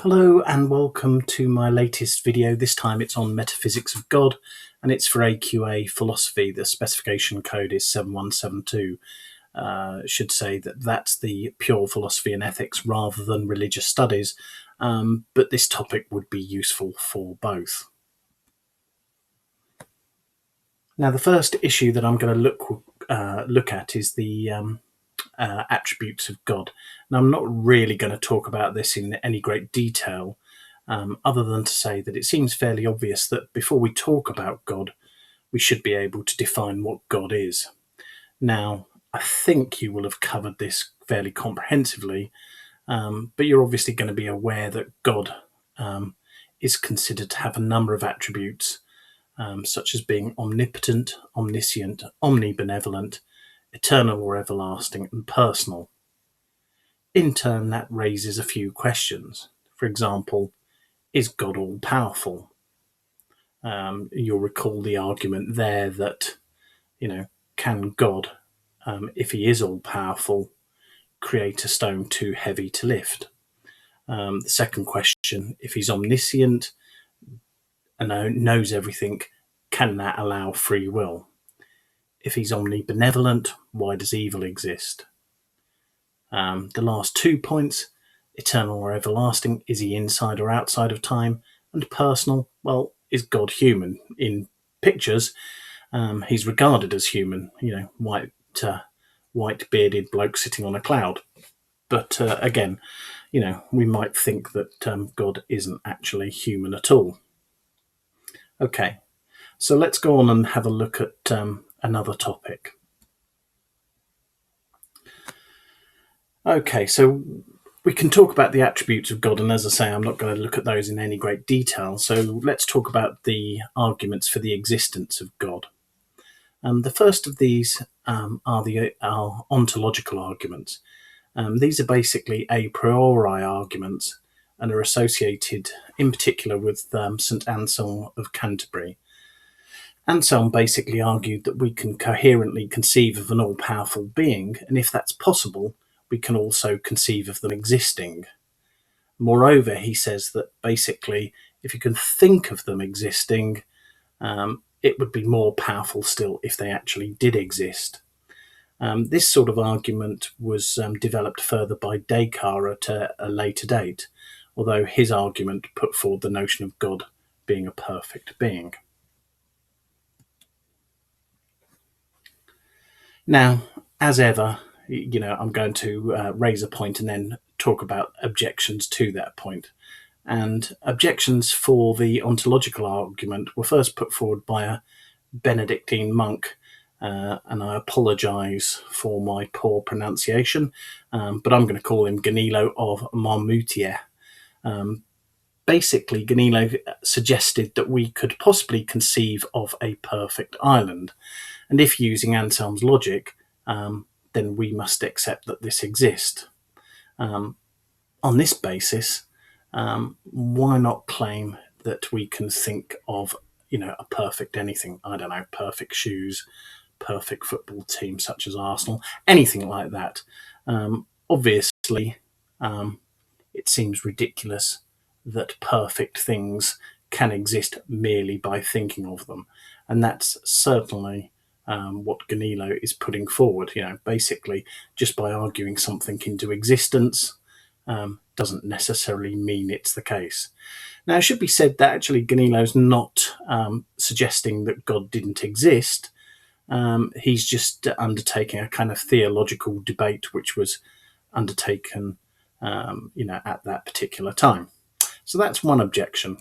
Hello and welcome to my latest video. This time it's on Metaphysics of God and it's for AQA Philosophy. The specification code is 7172. Should say that that's the pure philosophy and ethics rather than religious studies, but this topic would be useful for both. Now the first issue that I'm going to look at is the attributes of God. Now, I'm not really going to talk about this in any great detail, other than to say that it seems fairly obvious that before we talk about God, we should be able to define what God is. Now, I think you will have covered this fairly comprehensively, but you're obviously going to be aware that God is considered to have a number of attributes, such as being omnipotent, omniscient, omnibenevolent, eternal or everlasting, and personal. In turn, that raises a few questions. For example, is God all-powerful? You'll recall the argument there that, can God, if he is all-powerful, create a stone too heavy to lift? The second question, if he's omniscient and knows everything, can that allow free will? If he's omnibenevolent, why does evil exist? The last 2 points, eternal or everlasting, is he inside or outside of time? And personal, well, is God human? In pictures, he's regarded as human, white bearded bloke sitting on a cloud. But again, we might think that God isn't actually human at all. Okay, so let's go on and have a look at another topic. Okay, so we can talk about the attributes of God, and as I say, I'm not going to look at those in any great detail. So let's talk about the arguments for the existence of God. The first of these are ontological arguments. These are basically a priori arguments and are associated in particular with St. Anselm of Canterbury. Anselm basically argued that we can coherently conceive of an all-powerful being, and if that's possible, we can also conceive of them existing. Moreover, he says that basically, if you can think of them existing, it would be more powerful still if they actually did exist. This sort of argument was developed further by Descartes at a later date, although his argument put forward the notion of God being a perfect being. Now, as ever, I'm going to raise a point and then talk about objections to that point. And objections for the ontological argument were first put forward by a Benedictine monk, and I apologise for my poor pronunciation, but I'm going to call him Gunilla of Marmoutier. Basically, Gunilla suggested that we could possibly conceive of a perfect island, and if using Anselm's logic, then we must accept that this exists. On this basis, why not claim that we can think of, a perfect anything? I don't know, perfect shoes, perfect football team such as Arsenal, anything like that. Obviously, it seems ridiculous that perfect things can exist merely by thinking of them, and that's certainly what Gunilla is putting forward. Basically, just by arguing something into existence doesn't necessarily mean it's the case. Now, it should be said that actually Gunilla is not suggesting that God didn't exist. He's just undertaking a kind of theological debate which was undertaken, at that particular time. So that's one objection.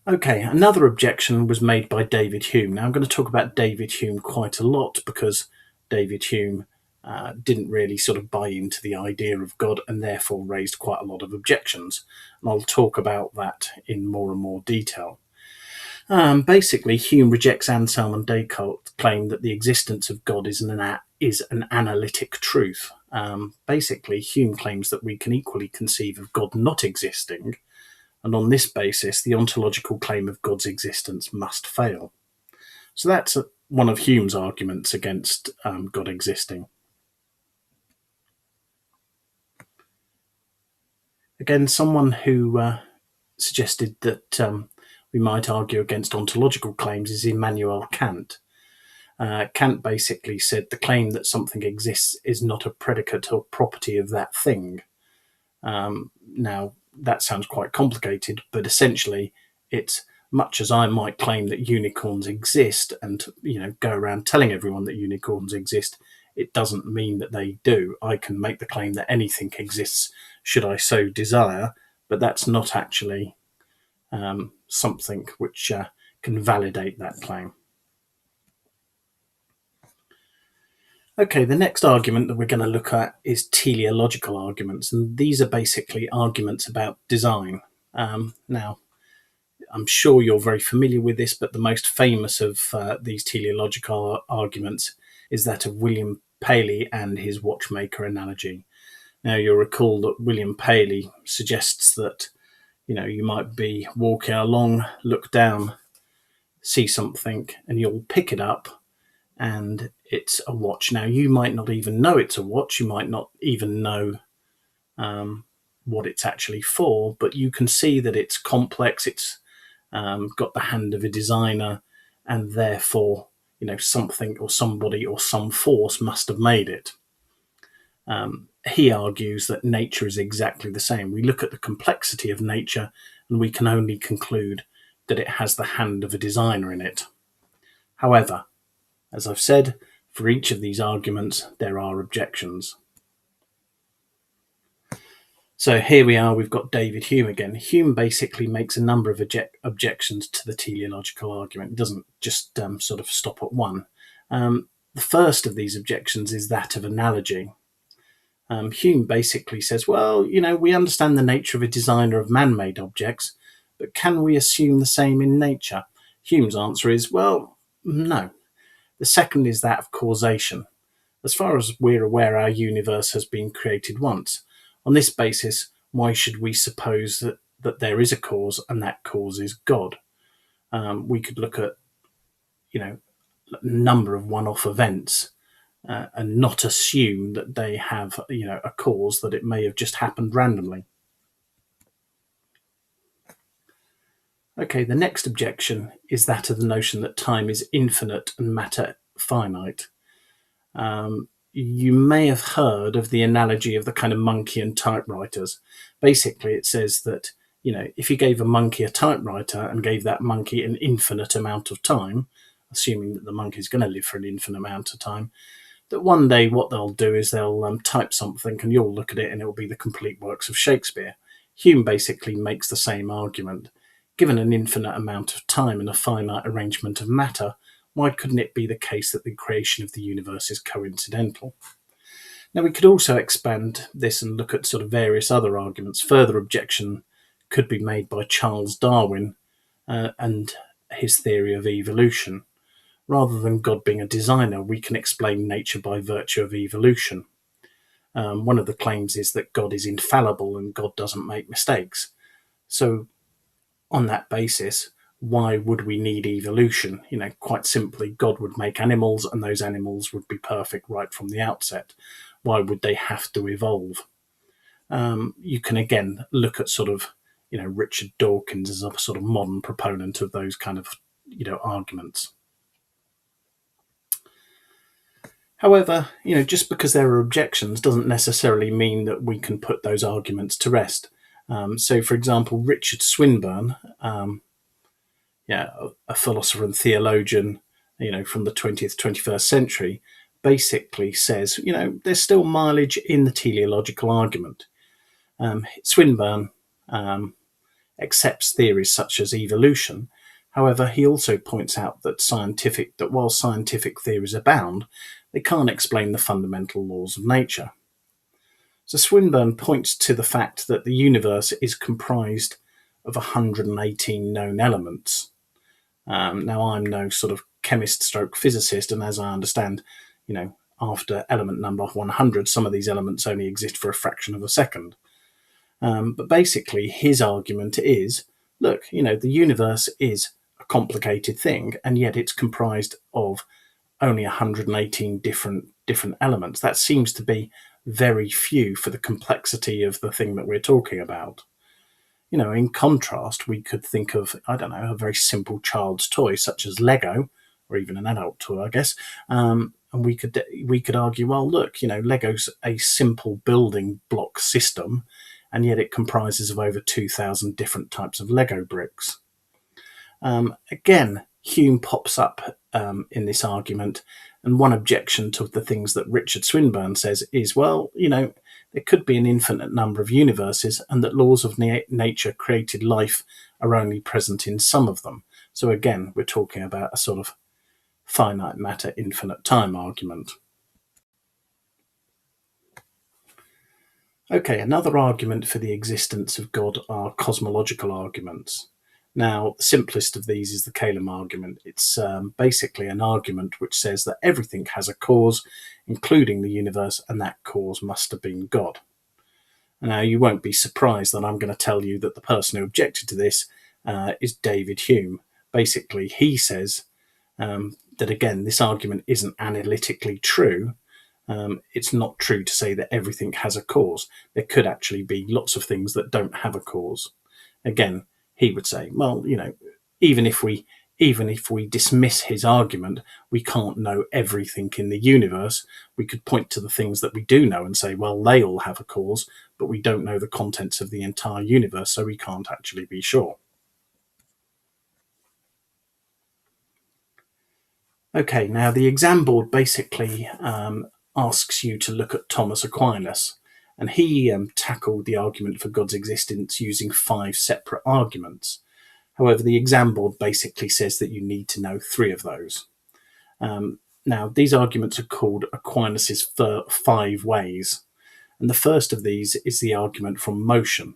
Okay, another objection was made by David Hume. Now, I'm going to talk about David Hume quite a lot because David Hume didn't really sort of buy into the idea of God and therefore raised quite a lot of objections. And I'll talk about that in more and more detail. Basically, Hume rejects Anselm and Descartes' claim that the existence of God is an analytic truth. Basically, Hume claims that we can equally conceive of God not existing, and on this basis, the ontological claim of God's existence must fail. So that's one of Hume's arguments against God existing. Again, someone who suggested that we might argue against ontological claims is Immanuel Kant. Kant basically said the claim that something exists is not a predicate or property of that thing. Now, that sounds quite complicated, but essentially it's much as I might claim that unicorns exist and go around telling everyone that unicorns exist, it doesn't mean that they do. I can make the claim that anything exists should I so desire, but that's not actually something which can validate that claim. Okay, the next argument that we're going to look at is teleological arguments, and these are basically arguments about design. Now, I'm sure you're very familiar with this, but the most famous of these teleological arguments is that of William Paley and his watchmaker analogy. Now, you'll recall that William Paley suggests that you might be walking along, look down, see something, and you'll pick it up, and it's a watch. Now, you might not even know it's a watch, you might not even know what it's actually for, but you can see that it's complex, it's got the hand of a designer, and therefore, something or somebody or some force must have made it. He argues that nature is exactly the same. We look at the complexity of nature, and we can only conclude that it has the hand of a designer in it. However, as I've said, for each of these arguments, there are objections. So here we are, we've got David Hume again. Hume basically makes a number of objections to the teleological argument. It doesn't just sort of stop at one. The first of these objections is that of analogy. Hume basically says, well, we understand the nature of a designer of man-made objects, but can we assume the same in nature? Hume's answer is, well, no. The second is that of causation. As far as we're aware, our universe has been created once. On this basis, why should we suppose that there is a cause and that cause is God? We could look at, a number of one-off events and not assume that they have, a cause, that it may have just happened randomly. Okay, the next objection is that of the notion that time is infinite and matter finite. You may have heard of the analogy of the kind of monkey and typewriters. Basically, it says that, if you gave a monkey a typewriter and gave that monkey an infinite amount of time, assuming that the monkey is going to live for an infinite amount of time, that one day what they'll do is they'll type something and you'll look at it and it'll be the complete works of Shakespeare. Hume basically makes the same argument. Given an infinite amount of time and a finite arrangement of matter, why couldn't it be the case that the creation of the universe is coincidental? Now, we could also expand this and look at sort of various other arguments. Further objection could be made by Charles Darwin and his theory of evolution. Rather than God being a designer, we can explain nature by virtue of evolution. One of the claims is that God is infallible and God doesn't make mistakes. So on that basis, why would we need evolution? Quite simply, God would make animals and those animals would be perfect right from the outset. Why would they have to evolve? You can again look at sort of, Richard Dawkins as a sort of modern proponent of those kind of, arguments. However, just because there are objections doesn't necessarily mean that we can put those arguments to rest. So, for example, Richard Swinburne, a philosopher and theologian, from the 20th, 21st century, basically says, there's still mileage in the teleological argument. Swinburne accepts theories such as evolution. However, he also points out that while scientific theories abound, they can't explain the fundamental laws of nature. So Swinburne points to the fact that the universe is comprised of 118 known elements. Now, I'm no sort of chemist stroke physicist, and as I understand, after element number 100, some of these elements only exist for a fraction of a second. But basically, his argument is, look, the universe is a complicated thing, and yet it's comprised of only 118 different elements. That seems to be very few for the complexity of the thing that we're talking about. In contrast, we could think of, I don't know, a very simple child's toy such as Lego, or even an adult toy, I guess. And we could argue, well, look, Lego's a simple building block system, and yet it comprises of over 2,000 different types of Lego bricks. Again, Hume pops up in this argument, and one objection to the things that Richard Swinburne says is, well, there could be an infinite number of universes, and that laws of nature created life are only present in some of them. So again, we're talking about a sort of finite matter, infinite time argument. Okay, another argument for the existence of God are cosmological arguments. Now, the simplest of these is the Calum argument. It's basically an argument which says that everything has a cause, including the universe, and that cause must have been God. Now, you won't be surprised that I'm going to tell you that the person who objected to this is David Hume. Basically, he says that, again, this argument isn't analytically true. It's not true to say that everything has a cause. There could actually be lots of things that don't have a cause. Again, he would say, well, even if we dismiss his argument, we can't know everything in the universe. We could point to the things that we do know and say, well, they all have a cause, but we don't know the contents of the entire universe, so we can't actually be sure. Okay, now the exam board basically asks you to look at Thomas Aquinas, and he tackled the argument for God's existence using 5 separate arguments. However, the exam board basically says that you need to know 3 of those. Now, these arguments are called Aquinas' 5 ways, and the first of these is the argument from motion.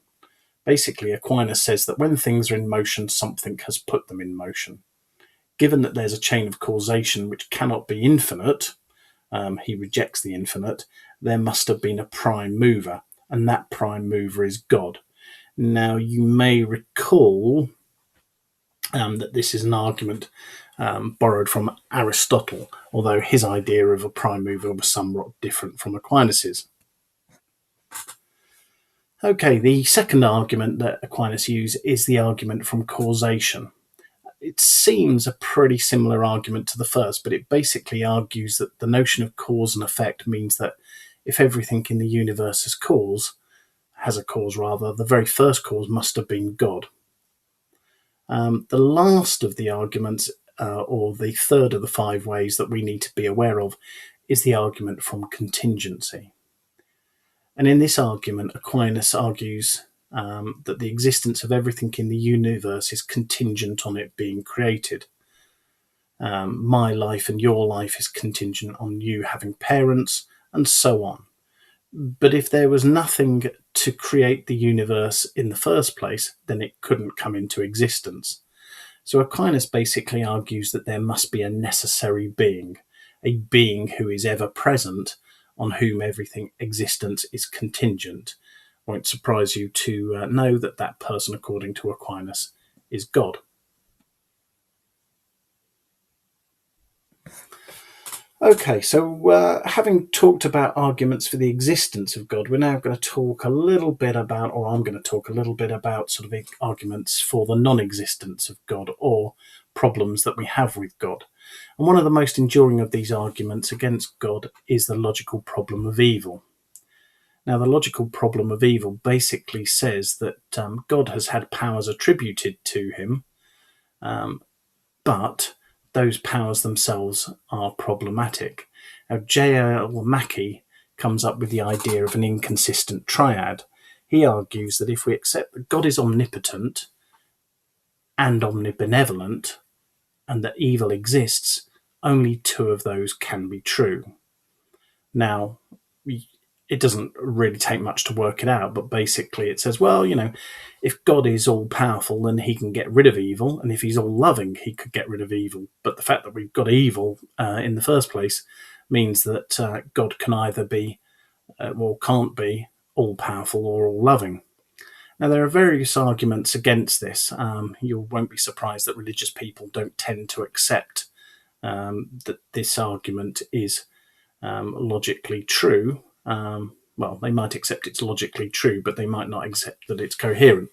Basically, Aquinas says that when things are in motion, something has put them in motion. Given that there's a chain of causation which cannot be infinite, he rejects the infinite, there must have been a prime mover, and that prime mover is God. Now, you may recall that this is an argument borrowed from Aristotle, although his idea of a prime mover was somewhat different from Aquinas's. Okay, the second argument that Aquinas used is the argument from causation. It seems a pretty similar argument to the first, but it basically argues that the notion of cause and effect means that if everything in the universe has a cause, the very first cause must have been God. The last of the arguments, or the third of the 5 ways that we need to be aware of, is the argument from contingency. And in this argument, Aquinas argues that the existence of everything in the universe is contingent on it being created. My life and your life is contingent on you having parents, and so on. But if there was nothing to create the universe in the first place, then it couldn't come into existence. So Aquinas basically argues that there must be a necessary being, a being who is ever present, on whom everything existence is contingent. Won't surprise you to know that that person, according to Aquinas, is God. Okay, so having talked about arguments for the existence of God, we're now going to talk a little bit about, or I'm going to talk a little bit about, sort of arguments for the non-existence of God, or problems that we have with God. And one of the most enduring of these arguments against God is the logical problem of evil. Now, the logical problem of evil basically says that God has had powers attributed to him, but those powers themselves are problematic. Now, J.L. Mackie comes up with the idea of an inconsistent triad. He argues that if we accept that God is omnipotent and omnibenevolent, and that evil exists, only 2 of those can be true. Now, it doesn't really take much to work it out, but basically it says, well, if God is all-powerful, then he can get rid of evil, and if he's all-loving, he could get rid of evil. But the fact that we've got evil in the first place means that God can either be, or can't be, all-powerful or all-loving. Now, there are various arguments against this. You won't be surprised that religious people don't tend to accept that this argument is logically true. well, they might accept it's logically true, but they might not accept that it's coherent.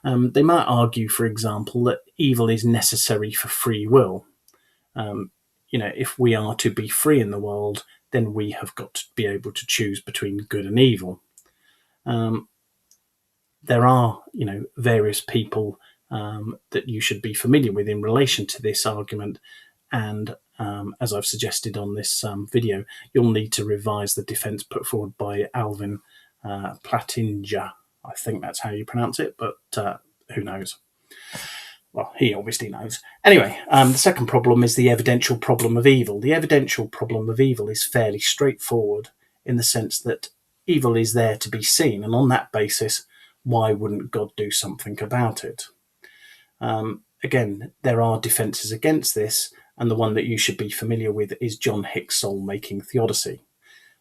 They might argue, for example, that evil is necessary for free will. If we are to be free in the world, then we have got to be able to choose between good and evil. There are, various people that you should be familiar with in relation to this argument, and as I've suggested on this video, you'll need to revise the defence put forward by Alvin Plantinga. I think that's how you pronounce it, but who knows? Well, he obviously knows. Anyway, the second problem is the evidential problem of evil. The evidential problem of evil is fairly straightforward in the sense that evil is there to be seen, and on that basis, why wouldn't God do something about it? Again, there are defences against this, and the one that you should be familiar with is John Hick's soul-making theodicy.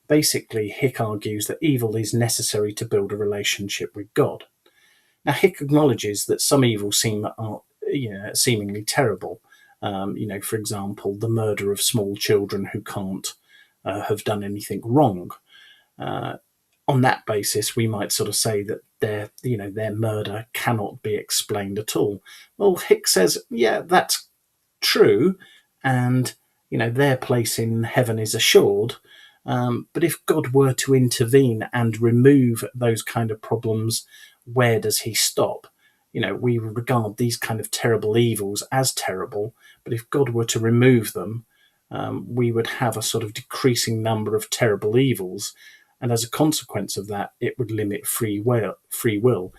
Basically, Hick argues that evil is necessary to build a relationship with God. Now, Hick acknowledges that some evils seemingly terrible. For example, the murder of small children who can't have done anything wrong. On that basis, we might sort of say that their murder cannot be explained at all. Well, Hick says, yeah, that's true, and their place in heaven is assured. But if God were to intervene and remove those kind of problems, where does he stop? We regard these kind of terrible evils as terrible, but if God were to remove them, we would have a sort of decreasing number of terrible evils. And as a consequence of that, it would limit free will.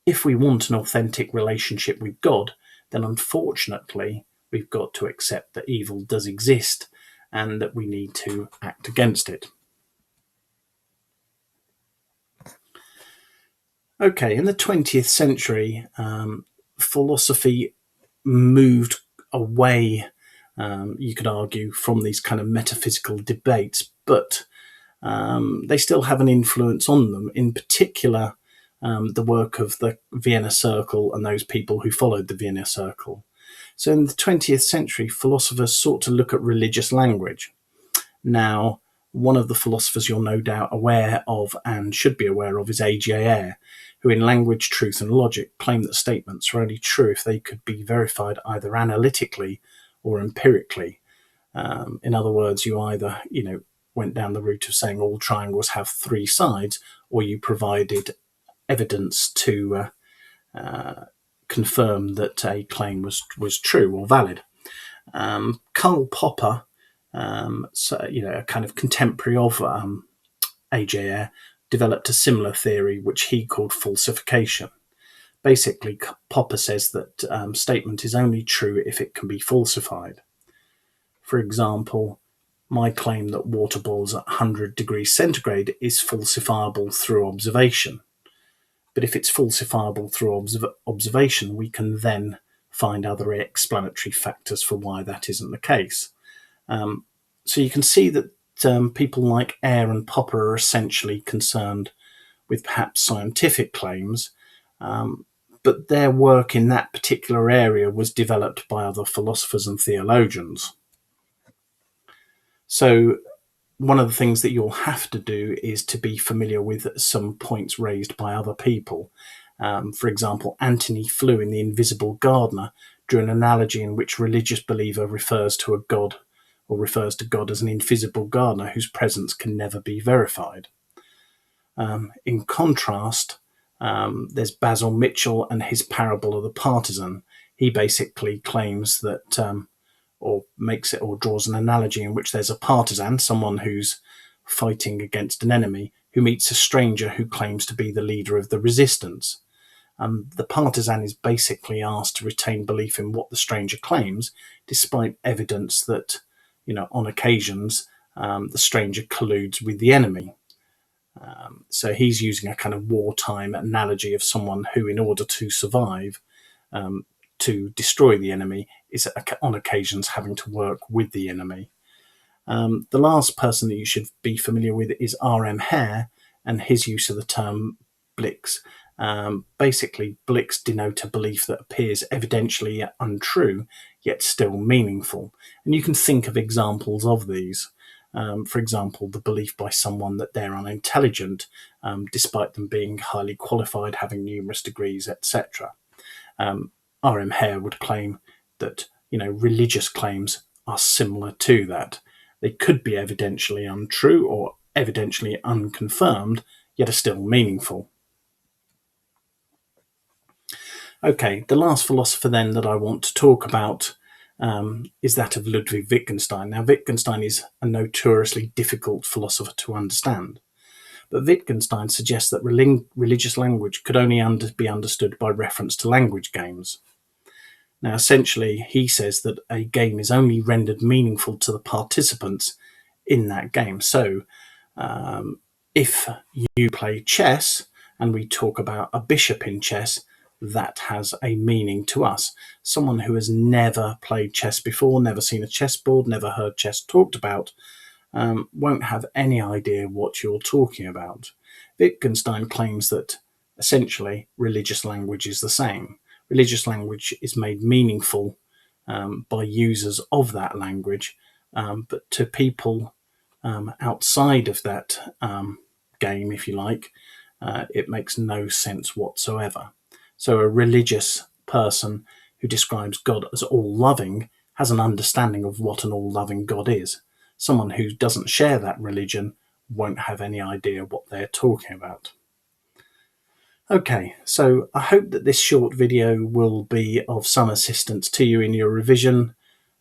If we want an authentic relationship with God, then unfortunately, we've got to accept that evil does exist and that we need to act against it. Okay, in the 20th century, philosophy moved away, you could argue, from these kind of metaphysical debates, but they still have an influence on them, in particular the work of the Vienna Circle and those people who followed the Vienna Circle. So in the 20th century, philosophers sought to look at religious language. Now, one of the philosophers you're no doubt aware of and should be aware of is A.J. who in Language, Truth and Logic claimed that statements are only true if they could be verified either analytically or empirically. In other words, you either, went down the route of saying all triangles have three sides, or you provided evidence to confirm that a claim was true or valid. Karl Popper, a kind of contemporary of A.J. developed a similar theory, which he called falsification. Basically, Popper says that statement is only true if it can be falsified. For example, my claim that water boils at 100 degrees centigrade is falsifiable through observation. But if it's falsifiable through observation, we can then find other explanatory factors for why that isn't the case. So you can see that people like Ayer and Popper are essentially concerned with perhaps scientific claims, but their work in that particular area was developed by other philosophers and theologians. So one of the things that you'll have to do is to be familiar with some points raised by other people. For example, Anthony Flew in The Invisible Gardener drew an analogy in which religious believer refers to a God, or refers to God as an invisible gardener whose presence can never be verified. In contrast, there's Basil Mitchell and his parable of the partisan. He basically claims that, or draws an analogy in which there's a partisan, someone who's fighting against an enemy, who meets a stranger who claims to be the leader of the resistance. The partisan is basically asked to retain belief in what the stranger claims, despite evidence that, on occasions, the stranger colludes with the enemy. So he's using a kind of wartime analogy of someone who, in order to survive, to destroy the enemy, is on occasions having to work with the enemy. The last person that you should be familiar with is R.M. Hare and his use of the term blicks. Basically, blicks denote a belief that appears evidentially untrue, yet still meaningful. And you can think of examples of these. For example, the belief by someone that they're unintelligent, despite them being highly qualified, having numerous degrees, etc. R.M. Hare would claim that religious claims are similar to that. They could be evidentially untrue or evidentially unconfirmed, yet are still meaningful. Okay, the last philosopher then that I want to talk about is that of Ludwig Wittgenstein. Now, Wittgenstein is a notoriously difficult philosopher to understand, but Wittgenstein suggests that religious language could only be understood by reference to language games. Now, essentially, he says that a game is only rendered meaningful to the participants in that game. So, if you play chess and we talk about a bishop in chess, that has a meaning to us. Someone who has never played chess before, never seen a chessboard, never heard chess talked about, won't have any idea what you're talking about. Wittgenstein claims that essentially religious language is the same. Religious language is made meaningful by users of that language, but to people outside of that game, if you like, it makes no sense whatsoever. So a religious person who describes God as all-loving has an understanding of what an all-loving God is. Someone who doesn't share that religion won't have any idea what they're talking about. Okay, so I hope that this short video will be of some assistance to you in your revision.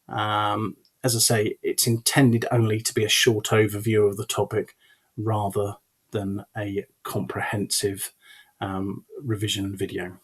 As I say, it's intended only to be a short overview of the topic rather than a comprehensive revision video.